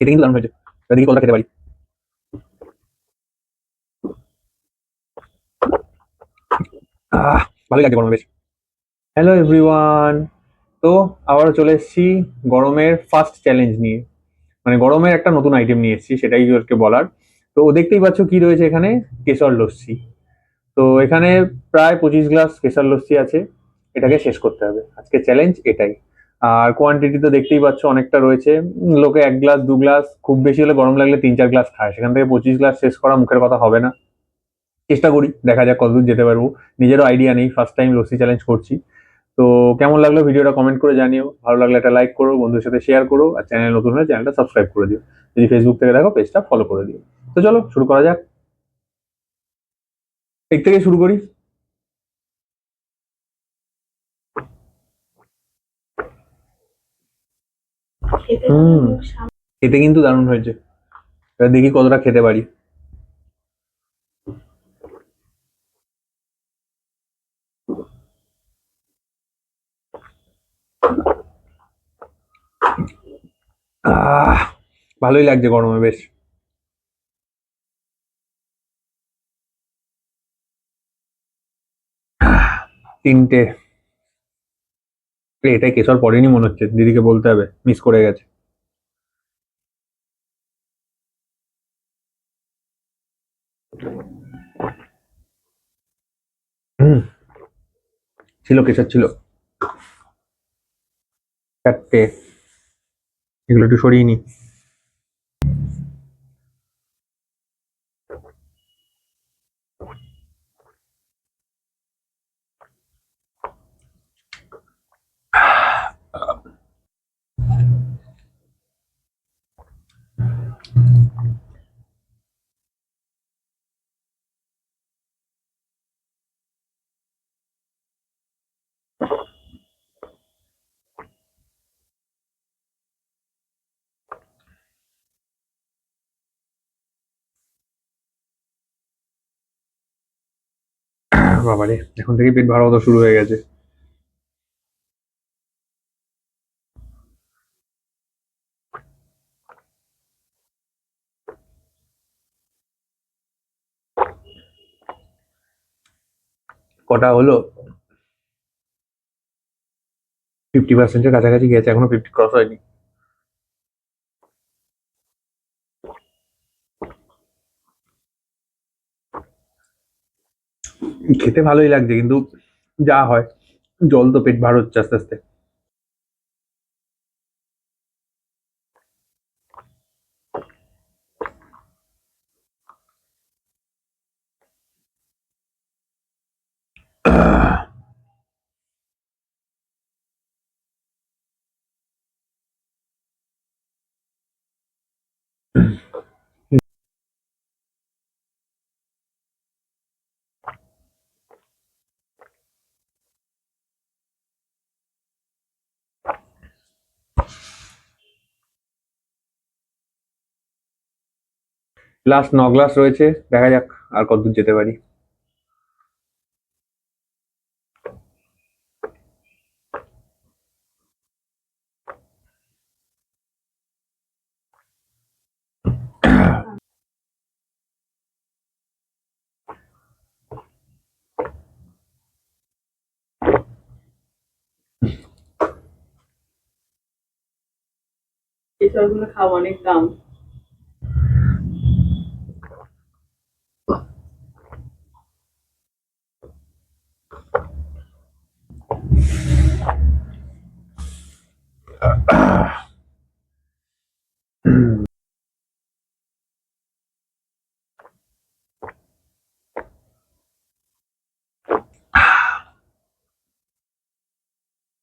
খেতে কিন্তু দারুণ হয়েছে। এবার দেখি কতটা খেতে পারি। আহ ভালোই লাগছে গরমে বেশ। Hello everyone. তো আবারও চলে এসেছি গরমের ফার্স্ট চ্যালেঞ্জ নিয়ে। মানে গরমের একটা নতুন আইটেম নিয়ে এসেছি, সেটাই ওকে বলার। তো দেখতেই পাচ্ছ কি রয়েছে এখানে, কেশর লস্যি। তো এখানে প্রায় 25 গ্লাস কেশর লস্যি আছে, এটাকে শেষ করতে হবে, আজকে চ্যালেঞ্জ এটাই। আর কোয়ান্টিটি তো দেখতেই পাচ্ছ অনেকটা রয়েছে। লোকে 1 গ্লাস 2 গ্লাস, খুব বেশি হলে গরম লাগলে 3-4 গ্লাস খায়, সেখান থেকে 25 গ্লাস শেষ করা মুখের কথা হবে না। চেষ্টা করি, দেখা যাক কতদূর যেতে পারবো। নিজেরও আইডিয়া নেই, ফার্স্ট টাইম লস্যি চ্যালেঞ্জ করছি। তো কেমন লাগলো ভিডিওটা কমেন্ট করে জানিও, ভালো লাগলে একটা লাইক করো, বন্ধুদের সাথে শেয়ার করো, আর চ্যানেল নতুন হলে চ্যানেলটা সাবস্ক্রাইব করে দিও। যদি ফেসবুক থেকে দেখো পেজটা ফলো করে দিও। তো চলো শুরু করা যাক, এক থেকে শুরু করি। হুম, খেতে কিন্তু দারুণ হয়েছে। এবার দেখি কতটা খেতে পারি। আহ ভালোই লাগছে গরমে বেশ। তিনটে। এটাই কেশর পড়েনি মনে হচ্ছে, দিদিকে বলতে হবে, মিস করে গেছে। হুম, ছিল কেশর ছিল। চারটে। এগুলো একটু সরিয়ে নি। বাবারে, এখন থেকে পেট ভাড়া মতো শুরু হয়ে গেছে। কটা হলো? 50%-এর কাছাকাছি গেছে, এখনো 50 ক্রস হয়নি। খেতে ভালোই লাগছে, কিন্তু যা হয়, জল তো পেট ভার হচ্ছে আস্তে আস্তে। লাস্ট 9 গ্লাস রয়েছে, দেখা যাক আর কতদূর যেতে পারি। এসবগুলো খাওয়া অনেক দাম।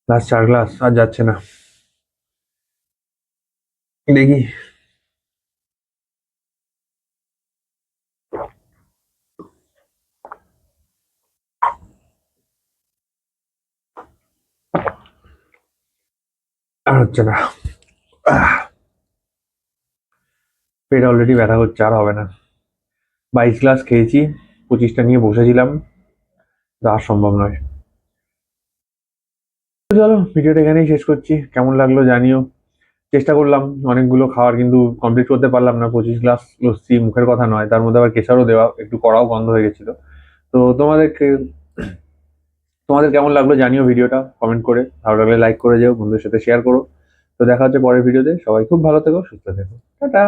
লাস্ট 4 গ্লাস, আর যাচ্ছে না। দেখি। আর হচ্ছে না। আহ, পেট অলরেডি ব্যথা হচ্ছে, আর হবে না। 22 গ্লাস খেয়েছি, 25টা নিয়ে বসেছিলাম, তো আর সম্ভব নয়। তো চলো ভিডিওটা এখানেই শেষ করছি, কেমন লাগলো জানিও। চেষ্টা করলাম অনেকগুলো খাওয়ার, কিন্তু কমপ্লিট করতে পারলাম না। 25 গ্লাস লস্যি মুখের কথা নয়, তার মধ্যে আবার কেশারও দেওয়া, একটু কড়াও গন্ধ হয়ে গেছিল। তো তোমাদের কেমন লাগলো জানিও ভিডিওটা কমেন্ট করে, ভালো লাগলে লাইক করে যেও, বন্ধুদের সাথে শেয়ার করো। তো দেখা হচ্ছে পরের ভিডিওতে, সবাই খুব ভালো থেকো, সুস্থ থেকো, টাটা।